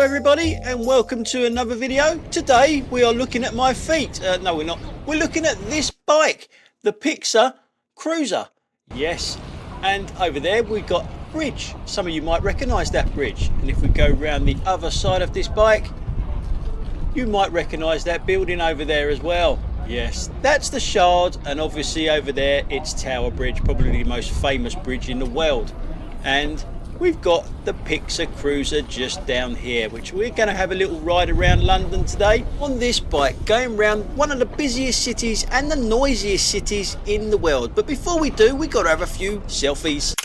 everybody and welcome to another video. Today we are looking at my feet. No, we're not. We're looking at this bike, the PIXAR Cruiser. Yes, and over there we've got a bridge. Some of you might recognise that bridge. And if we go round the other side of this bike, you might recognise that building over there as well. Yes, that's the Shard, and obviously over there it's Tower Bridge, probably the most famous bridge in the world. And we've got the PIXAR Cruiser just down here, which we're going to have a little ride around London today on this bike, going around one of the busiest cities and the noisiest cities in the world. But before we do, we've got to have a few selfies.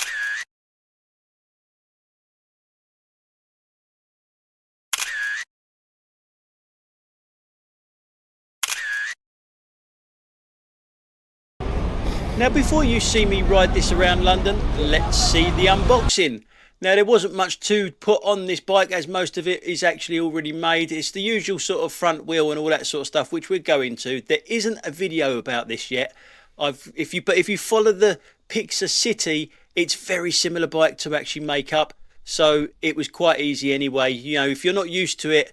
Now, before you see me ride this around London, let's see the unboxing. Now, there wasn't much to put on this bike, as most of it is actually already made. It's the usual sort of front wheel and all that sort of stuff, which we're going to. There isn't a video about this yet. If you follow the PIXAR City, it's very similar bike to actually make up. So it was quite easy anyway. You know, if you're not used to it,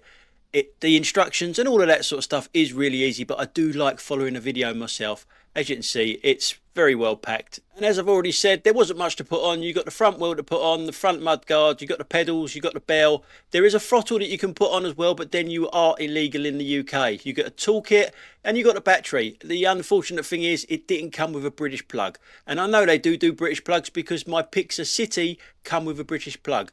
the instructions and all of that sort of stuff is really easy. But I do like following a video myself. As you can see, it's very well packed. And as I've already said, there wasn't much to put on. You've got the front wheel to put on, the front mud guard, you've got the pedals, you've got the bell. There is a throttle that you can put on as well, but then you are illegal in the UK. You've got a toolkit and you've got the battery. The unfortunate thing is it didn't come with a British plug. And I know they do British plugs because my PIXAR City come with a British plug.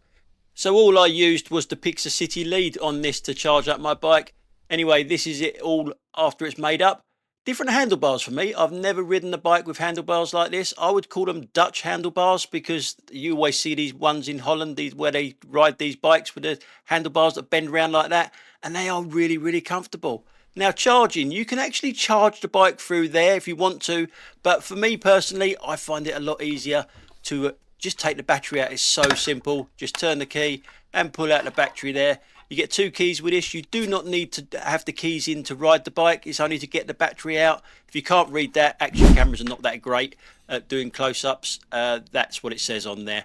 So all I used was the PIXAR City lead on this to charge up my bike. Anyway, this is it all after it's made up. Different handlebars for me. I've never ridden a bike with handlebars like this. I would call them Dutch handlebars because you always see these ones in Holland where they ride these bikes with the handlebars that bend around like that. And they are really, really comfortable. Now, charging, you can actually charge the bike through there if you want to. But for me personally, I find it a lot easier to just take the battery out. It's so simple. Just turn the key and pull out the battery there. You get two keys with this. You do not need to have the keys in to ride the bike. It's only to get the battery out. If you can't read that, action cameras are not that great at doing close-ups. That's what it says on there,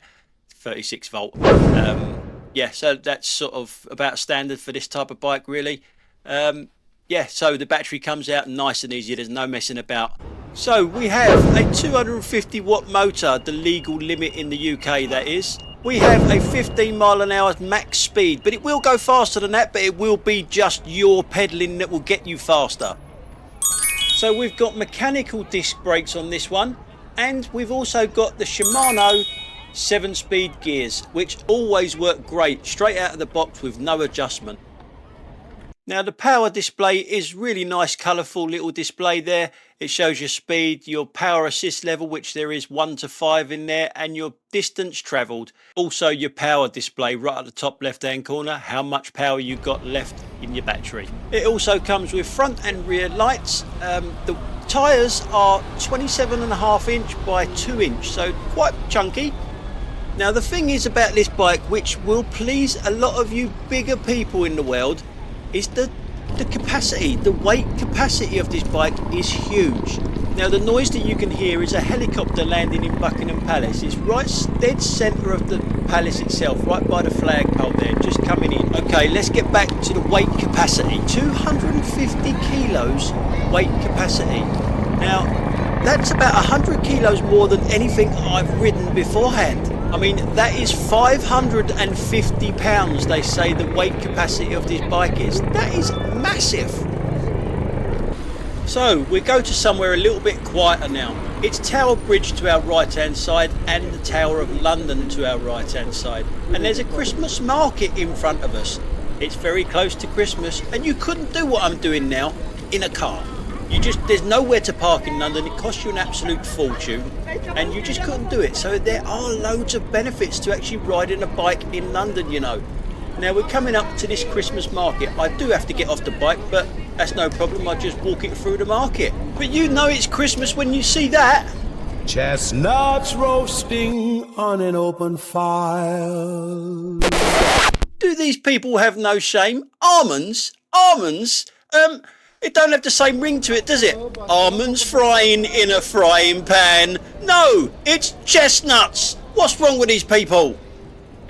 36 volt. Yeah, so that's sort of about standard for this type of bike, really. Yeah, so the battery comes out nice and easy. There's no messing about. So we have a 250 watt motor, the legal limit in the UK, that is. We have a 15 mile an hour max speed, but it will go faster than that, but it will be just your pedaling that will get you faster. So we've got mechanical disc brakes on this one, and we've also got the Shimano 7-speed gears, which always work great straight out of the box with no adjustment. Now, the power display is really nice, colourful little display there. It shows your speed, your power assist level, which there is 1 to 5 in there, and your distance travelled. Also, your power display right at the top left-hand corner, how much power you've got left in your battery. It also comes with front and rear lights. The tyres are 27.5 inch by 2 inch, so quite chunky. Now, the thing is about this bike, which will please a lot of you bigger people in the world, is the capacity, the weight capacity of this bike is huge. Now, the noise that you can hear is a helicopter landing in Buckingham Palace. It's right dead centre of the palace itself, right by the flagpole there, just coming in. Okay, let's get back to the weight capacity. 250 kilos weight capacity. Now, that's about 100 kilos more than anything I've ridden beforehand. I mean, that is 550 pounds, they say the weight capacity of this bike is. That is massive. So, we go to somewhere a little bit quieter now. It's Tower Bridge to our right-hand side and the Tower of London to our right-hand side. And there's a Christmas market in front of us. It's very close to Christmas, and you couldn't do what I'm doing now in a car. There's nowhere to park in London. It costs you an absolute fortune, and you just couldn't do it. So there are loads of benefits to actually riding a bike in London, you know. Now, we're coming up to this Christmas market. I do have to get off the bike, but that's no problem. I just walk it through the market. But you know it's Christmas when you see that. Chestnuts roasting on an open fire. Do these people have no shame? Almonds? It don't have the same ring to it, does it? Almonds frying in a frying pan. No, it's chestnuts. What's wrong with these people?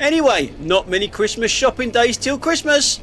Anyway, not many Christmas shopping days till Christmas.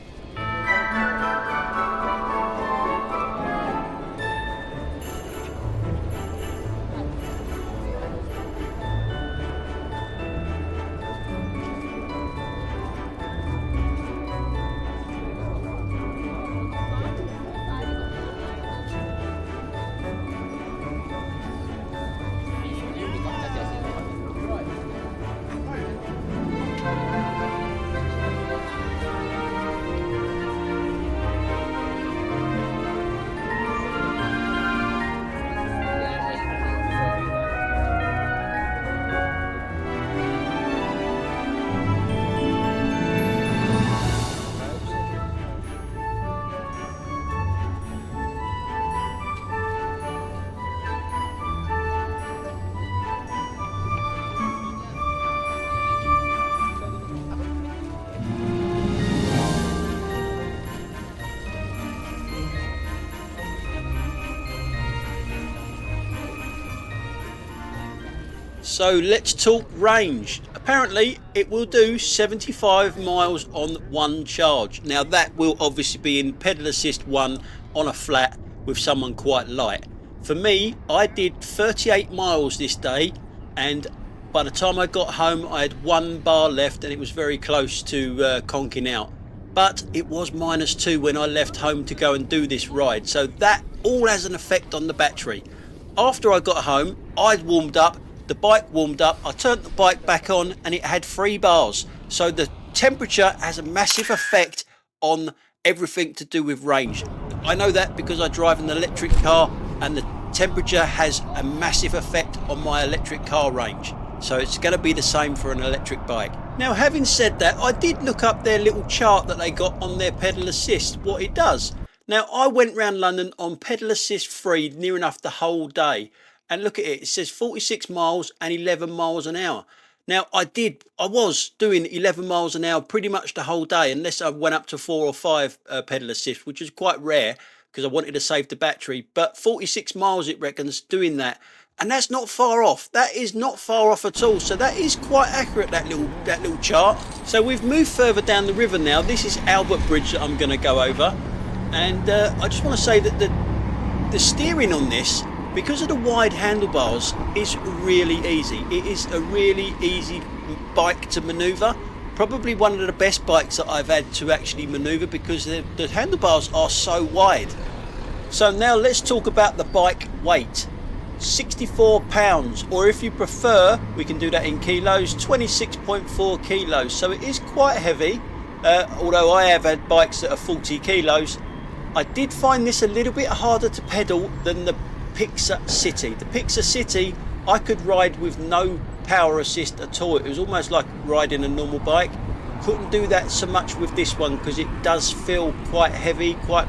So let's talk range. Apparently it will do 75 miles on one charge. Now that will obviously be in pedal assist 1 on a flat with someone quite light. For me, I did 38 miles this day, and by the time I got home I had 1 bar left and it was very close to conking out. But it was -2 when I left home to go and do this ride, so that all has an effect on the battery. After I got home, I'd warmed up, the bike warmed up, I turned the bike back on and it had 3 bars. So the temperature has a massive effect on everything to do with range. I know that because I drive an electric car, and the temperature has a massive effect on my electric car range. So it's going to be the same for an electric bike. Now, having said that, I did look up their little chart that they got on their pedal assist, what it does. Now, I went round London on pedal assist free near enough the whole day. And look at it, it says 46 miles and 11 miles an hour. Now, I was doing 11 miles an hour pretty much the whole day, unless I went up to 4 or 5 pedal assist, which is quite rare because I wanted to save the battery. But 46 miles, it reckons, doing that. And that's not far off. That is not far off at all. So that is quite accurate, that little chart. So we've moved further down the river now. This is Albert Bridge that I'm going to go over. And I just want to say that the steering on this, because of the wide handlebars, is really easy. It is a really easy bike to manoeuvre. Probably one of the best bikes that I've had to actually manoeuvre because the handlebars are so wide. So now let's talk about the bike weight. 64 pounds, or if you prefer, we can do that in kilos, 26.4 kilos. So it is quite heavy, although I have had bikes that are 40 kilos. I did find this a little bit harder to pedal than the PIXAR City. The PIXAR City I could ride with no power assist at all. It was almost like riding a normal bike. Couldn't do that so much with this one because it does feel quite heavy, quite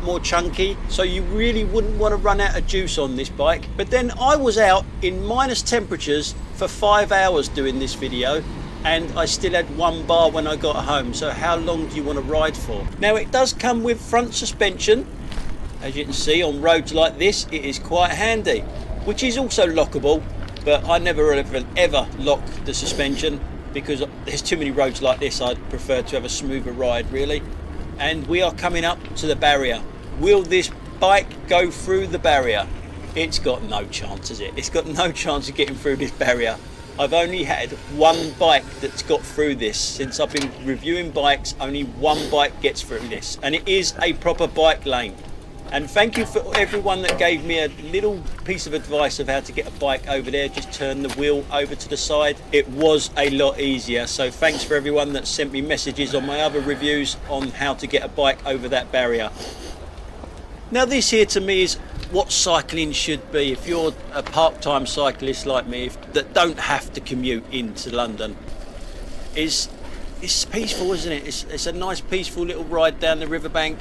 more chunky, so you really wouldn't want to run out of juice on this bike. But then I was out in minus temperatures for 5 hours doing this video, and I still had 1 bar when I got home. So how long do you want to ride for? Now, it does come with front suspension. As you can see, on roads like this, it is quite handy, which is also lockable, but I never ever lock the suspension because there's too many roads like this. I'd prefer to have a smoother ride, really. And we are coming up to the barrier. Will this bike go through the barrier? It's got no chance, has it? It's got no chance of getting through this barrier. I've only had 1 bike that's got through this. Since I've been reviewing bikes, only 1 bike gets through this, and it is a proper bike lane. And thank you for everyone that gave me a little piece of advice of how to get a bike over there. Just turn the wheel over to the side. It was a lot easier. So thanks for everyone that sent me messages on my other reviews on how to get a bike over that barrier. Now, this here to me is what cycling should be. If you're a part-time cyclist like me that don't have to commute into London, it's peaceful, isn't it? It's a nice peaceful little ride down the riverbank.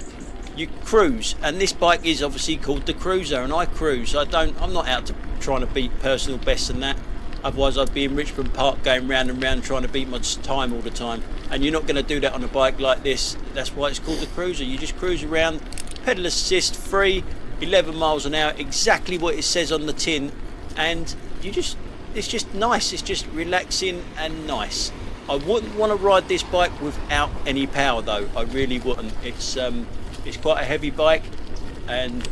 You cruise, and this bike is obviously called the Cruiser, and I cruise. I'm not out to trying to beat personal bests and that. Otherwise I'd be in Richmond Park going round and round trying to beat my time all the time, and you're not going to do that on a bike like this. That's why it's called the Cruiser. You just cruise around, pedal assist free, 11 miles an hour, exactly what it says on the tin, and it's just nice. It's just relaxing and nice. I wouldn't want to ride this bike without any power though. I really wouldn't. It's quite a heavy bike, and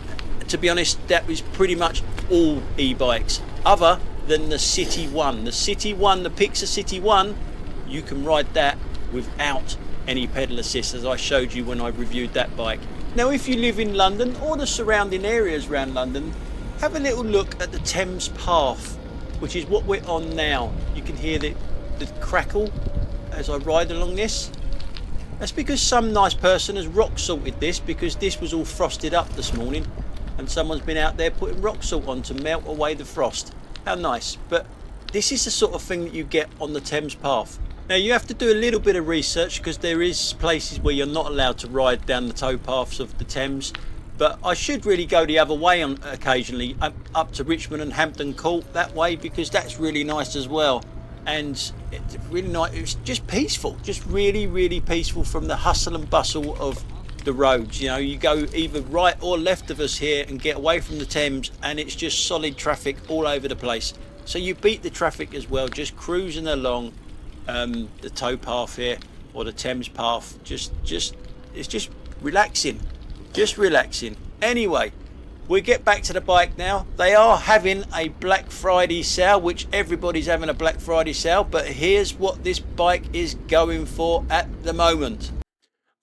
to be honest, that was pretty much all e-bikes other than the City One. The City One, the PIXAR City One, you can ride that without any pedal assist, as I showed you when I reviewed that bike. Now if you live in London or the surrounding areas around London, have a little look at the Thames Path, which is what we're on now. You can hear the crackle as I ride along this. That's because some nice person has rock salted this, because this was all frosted up this morning and someone's been out there putting rock salt on to melt away the frost. How nice. But this is the sort of thing that you get on the Thames Path. Now you have to do a little bit of research, because there is places where you're not allowed to ride down the towpaths of the Thames, but I should really go the other way on occasionally, up to Richmond and Hampton Court that way, because that's really nice as well. And it's really nice. It's just peaceful, just really peaceful from the hustle and bustle of the roads. You know, you go either right or left of us here and get away from the Thames, and it's just solid traffic all over the place. So you beat the traffic as well, just cruising along the towpath here, or the Thames Path. It's just relaxing, just relaxing. Anyway, we get back to the bike now. They are having a Black Friday sale, which everybody's having a Black Friday sale, but here's what this bike is going for at the moment.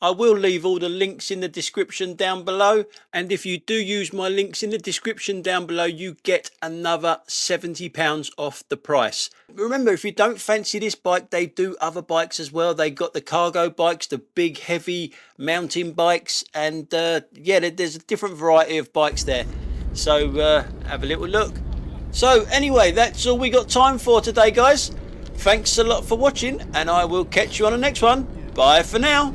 I will leave all the links in the description down below, and if you do use my links in the description down below, you get another £70 off the price. Remember, if you don't fancy this bike, they do other bikes as well. They got the cargo bikes, the big heavy mountain bikes, and yeah, there's a different variety of bikes there. So have a little look. So anyway, that's all we got time for today, guys. Thanks a lot for watching, and I will catch you on the next one. Bye for now.